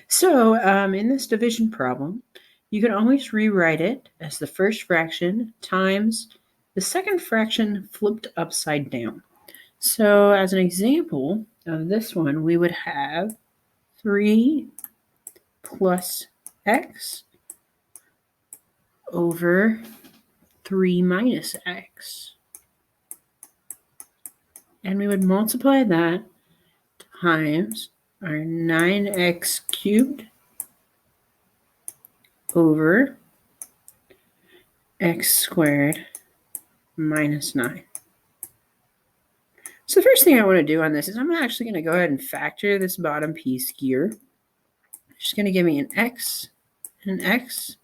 So in this division problem, you can always rewrite it as the first fraction times the second fraction flipped upside down. So as an example of this one, we would have 3 plus x over 3 minus x. And we would multiply that times our 9x cubed over x squared minus 9. So the first thing I want to do on this is I'm actually going to go ahead and factor this bottom piece here. It's just going to give me an x and an x.